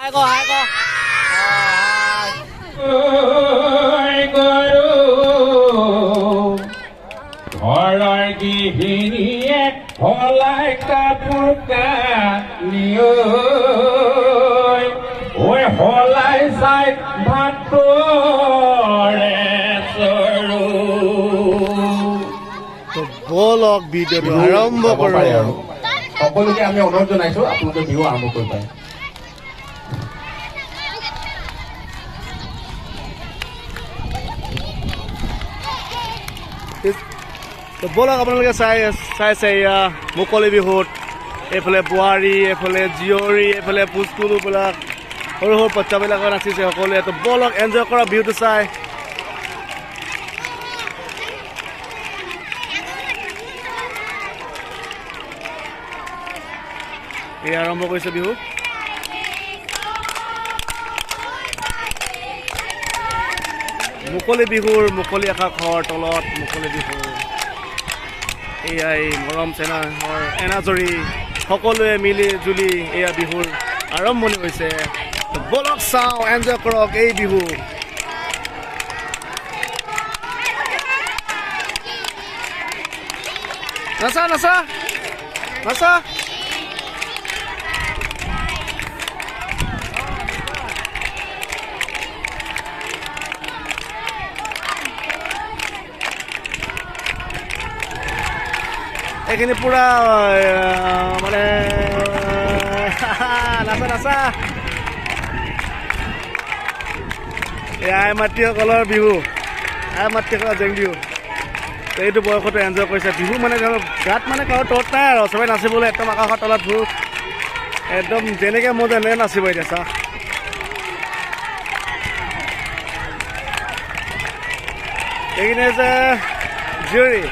Hai cô. ঐ গৰু ঘৰৰ গৃহিণীয়ে সলাই কাপোৰ কানি ঐ সলাই চাই ভাতৰে চৰু বলক ভিডিঅ'টো আৰম্ভ পাৰে কৰোঁ আৰু সকলোকে আমি অনুৰোধ জনাইছো আপোনালোকে বিহু আৰম্ভ কৰিব পাৰে। বলক আপোনালোকে চাইছে এয়া মুকলি বিহুত এইফালে বোৱাৰী এইফালে জীয়ৰী এইফালে পুষ্কুলুবিলাক সৰু সৰু বাচ্চাবিলাকে নাচিছে সকলোৱে তো বলক এনজয় কৰা বিহুটো চাই এই আৰম্ভ কৰিছে বিহু মুকলি বিহুৰ মুকলি আকাশৰ তলত মুকলি বিহু এয়াই মৰম চেনেহৰ এনাজৰী সকলোৱে মিলি জুলি এয়া বিহুৰ আৰম্ভণি হৈছে বলক চাওঁ এনজয় কৰক এই বিহু নাচা নাচা নাচা এইখিনি পুৰা মানে নাচা নাচা এই আই মাতৃসকলৰ বিহু আই মাতৃসকলৰ জেং বিহু এইটো বয়সতো এনজয় কৰিছে বিহু মানে গাত মানে কাৰো তত নাই আৰু চবেই নাচিবলৈ একদম আকাশৰ তলত ভূ একদম যেনেকৈ মোৰ তেনেকৈ নাচিব এতিয়া চা এইখিনি হৈছে জীয়ৰী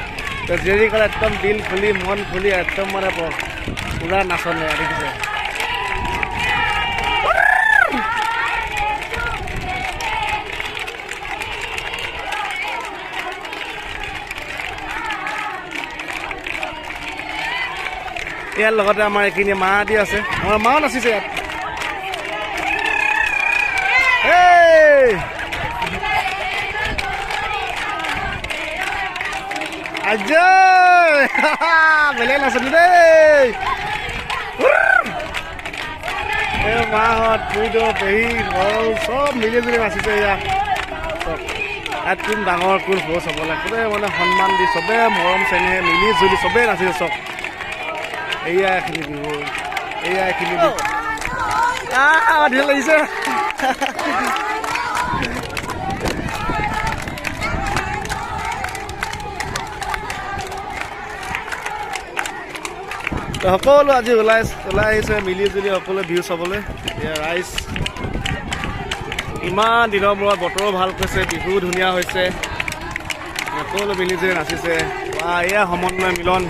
জীয়ৰী ক'লে একদম দিল খুলি মন খুলি একদম মানে পুৰা নাচনে দেখিছে ইয়াৰ লগতে আমাৰ এইখিনি মা আদি আছে আমাৰ মাও নাচিছে ইয়াত আজয় বেলেগ নাচনি দেই এই মাহঁত বুঢ়ীটো পেহী ঘৰ চব মিলি জুলি নাচিছে ইয়াত ইয়াত কোন ডাঙৰ কোন সৰু চবলে চবেই মানে সন্মান দি চবে মৰম চেনেহে মিলি জুলি চবেই নাচিছে চব এয়া এইখিনি বিহু এয়া এইখিনি বিহু ধীৰ লাগিছে সকলো আজি ওলাই আহিছে মিলি জুলি সকলোৱে বিহু চাবলৈ এতিয়া ৰাইজ ইমান দিনৰ মূৰত বতৰো ভাল কৈছে বিহু ধুনীয়া হৈছে সকলো মিলি জুলি নাচিছে বা এয়া সমন্বয় মিলন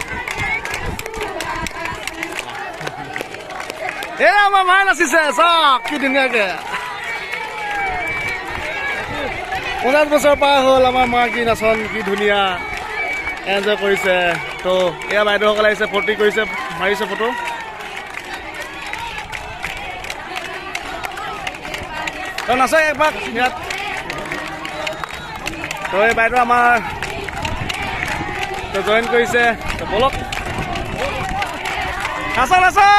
এয়া আমাৰ মায়ে নাচিছে চাওক কি ধুনীয়াকে 50 বছৰ পাৰ হ'ল আমাৰ মা কি নাচন কি ধুনীয়া এনজয় কৰিছে তো এয়া বাইদেউসকল আহিছে ফূৰ্তি কৰিছে মাৰিছে ফটো তো নাচে একপাক ইয়াত তো এই বাইদেউ আমাৰ তো জইন কৰিছে তো বলক নাচা নাচা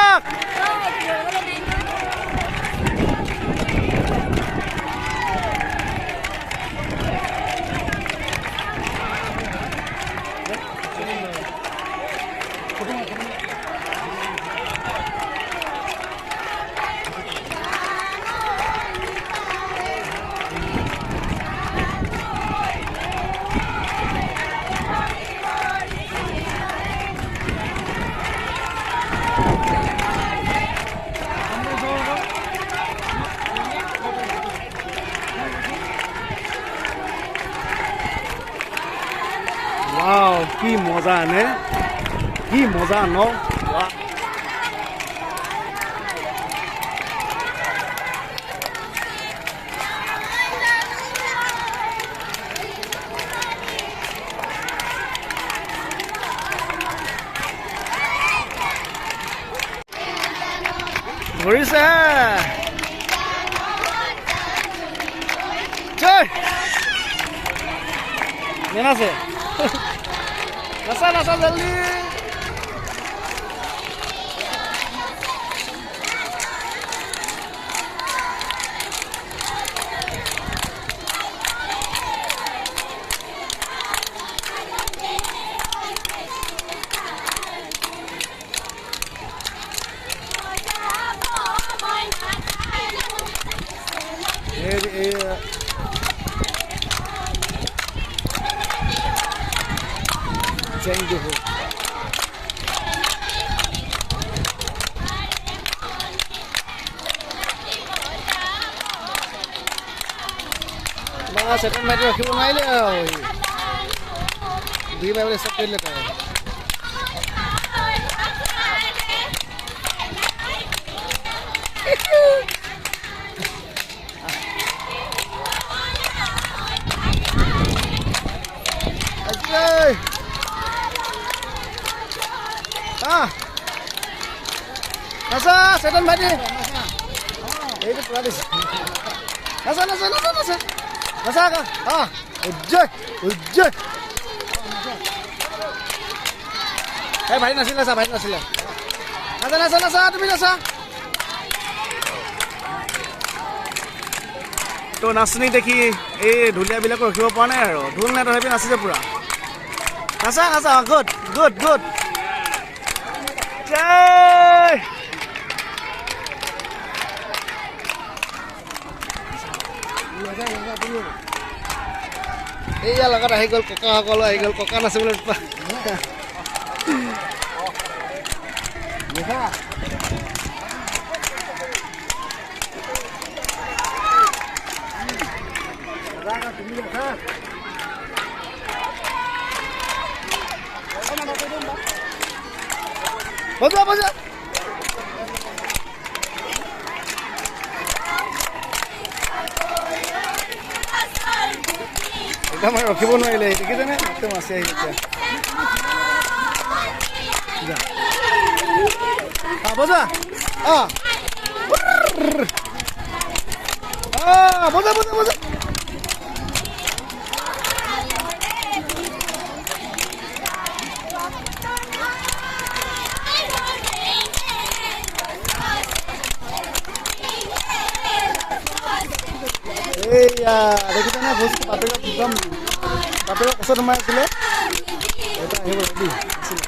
Wow, কি মজা নে কি মজা ন ধৰিছে জয় নেনাছে নাচা নাচা জলদি Thank you. Bang, second match rakhi banai le oi. Di level सब खेल लेता है. Ajay. Nasa, setan badi. Ini peladis. Nasa. Nasa ka? Ujjay. Bhai nasila. Nasa, tumi nasa. তো নাচনি দেখি এই ঢুলীয়াবিলাক ৰখিব পৰা নাই আৰু ঢোল নাই তথাপি নাচিছে পুৰা নাচা গুড জয় এইয়া লগত আহি গ'ল ককাসকলো আহি গ'ল ককা নাচিবলৈ বজা এটা মই ৰখিব নোৱাৰিলে দেখিছেনে একদম আছে আহি এতিয়া বজা বজা এইয়া দেখিছেনে ভোজটো বাপেৰে একদম বাপেৰে ওচৰত সোমাই আছিলে এটা আহিব ৰেডি আছিলে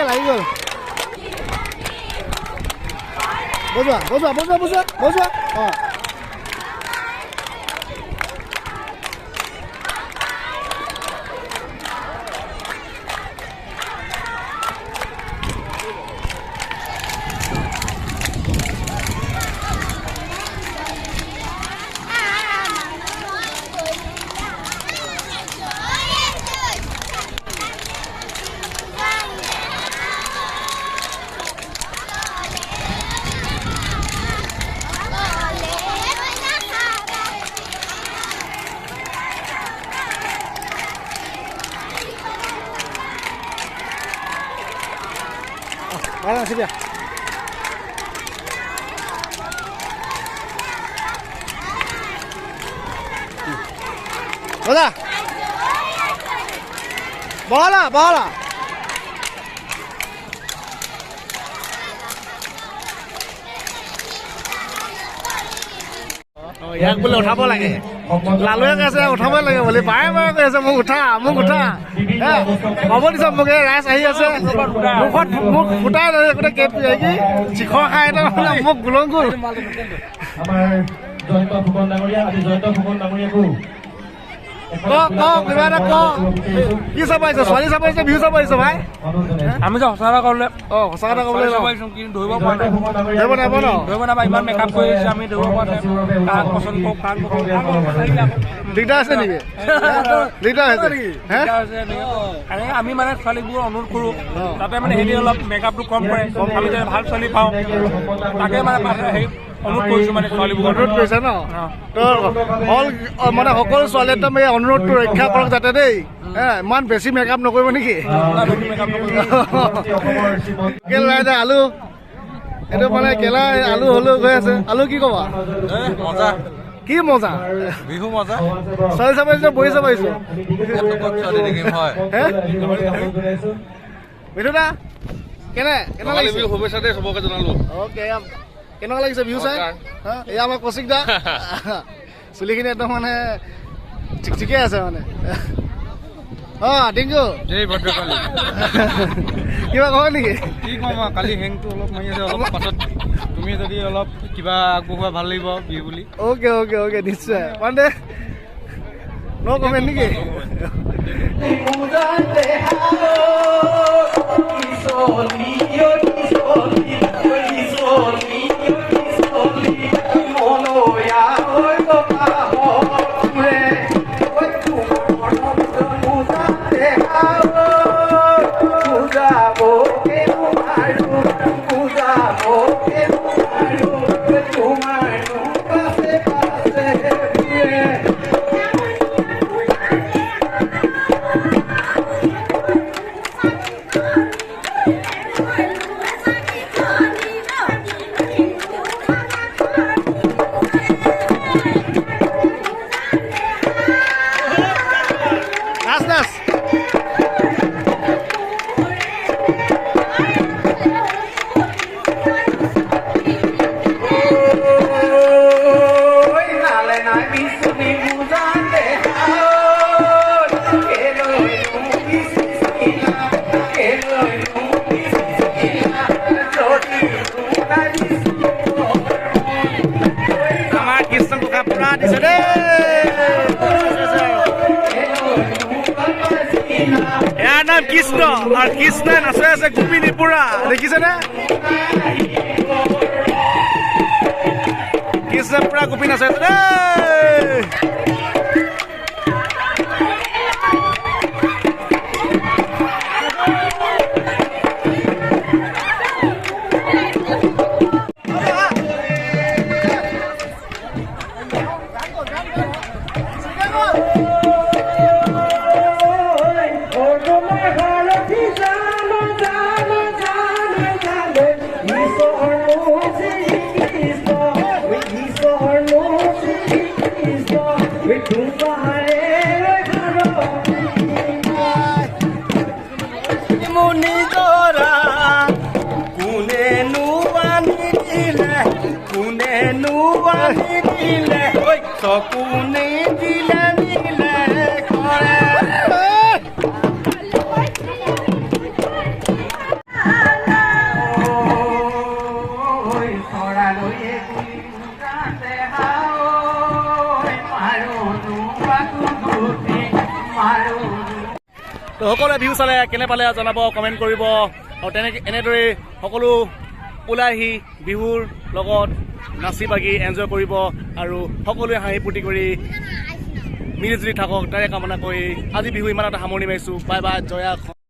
লাগি গ'ল বজোৱা ভাল নাচি দিয়া বজা বহলা বহলা ইয়াক বোলে উঠাব লাগে লালুৱে কৈছে উঠাব লাগে বুলি বাৰে বাৰে কৈ আছে মোক উঠা হ'ব দিছ মোক এই ৰাইজ আহি আছে মুখত মোক ফুটাই গোটেই কেপ কি চিখৰ খাই মোক গোলংগুল আমাৰ জয়ন্ত ফুকন ডাঙৰীয়া আজি জয়ন্ত ফুকন ডাঙৰীয়াকো কিবা এটা কি চাব আহিছ ছোৱালী চাব আহিছে বিহু চাব আহিছ ভাই আমি যে সঁচা কথা ক'লে সঁচা কথা ক'বলৈ কিন্তু ধৰিব পৰা নাই ধৰিব নাপাব ন ধৰিব নাপায় ইমান মেকআপ কৰি আহিছে আমি ধৰিব পৰা নাই কাক পচন্দ কৰোঁ কাক দিগদাৰ আছে নেকি দিগদাৰ হৈছে নেকি আমি মানে ছোৱালীবোৰক অনুৰোধ কৰোঁ তাতে মানে সিহঁতি অলপ মেকআপটো কম কৰে আমি যে ভাল ছোৱালী পাওঁ তাকে মানে হেৰি অনুৰোধ কৰিছোঁ মানে ছোৱালীবোৰ অনুৰোধ কৰিছে ন তোৰ অল মানে সকলো ছোৱালীয়ে একদম এই অনুৰোধটো ৰক্ষা কৰক যাতে দেই ইমান বেছি মেকআপ নকৰিব নেকি কেলা আলু এইটো মানে কেলা আলু হ'লেও গৈ আছে আলু কি ক'বা মজা কি মজা বিহু মজা ছোৱালী চাব আহিছ বহি চাব আহিছ বিহু দা কেনে লাগিছে শুভেচ্ছা দেই চবকে জনালো অ'কে কেনেকুৱা লাগিছে বিহু চাই এয়া আমাৰ কৌশিক দা চুলিখিনি একদম মানে ঠিকে আছে মানে টিংকু কিবা কয় নেকি কি ক'ম কালি হেংটো অলপ মাৰি আছে অলপ পাছত তুমি যদি অলপ কিবা আগবঢ়োৱা ভাল লাগিব বিহু বুলি অ'কে নিশ্চয় মানে ন' কমেণ্ট নেকি নাচ আমাৰ কৃষ্ণ গোসাঁই পুৰা দিছে দেই ইয়াৰ নাম কৃষ্ণ আৰু কৃষ্ণই নাচে আছে গোপিনী পুৰা দেখিছেনে কৃষ্ণ পুৰা গোপী নাচে আছে দেই চকুনে দিলে দিলে কৰে তো সকলোৱে বিহু চালে কেনে পালে জনাব কমেণ্ট কৰিব আৰু এনেদৰে সকলো ওলাই আহি বিহুৰ লগত নাচি বাগি এনজয় কৰিব আৰু সকলোৱে হাঁহি ফূৰ্তি কৰি মিলিজুলি থাকক তাৰে কামনা কৰি আজি বিহু ইমান এটা সামৰণি মাৰিছোঁ বাই বাই জয়া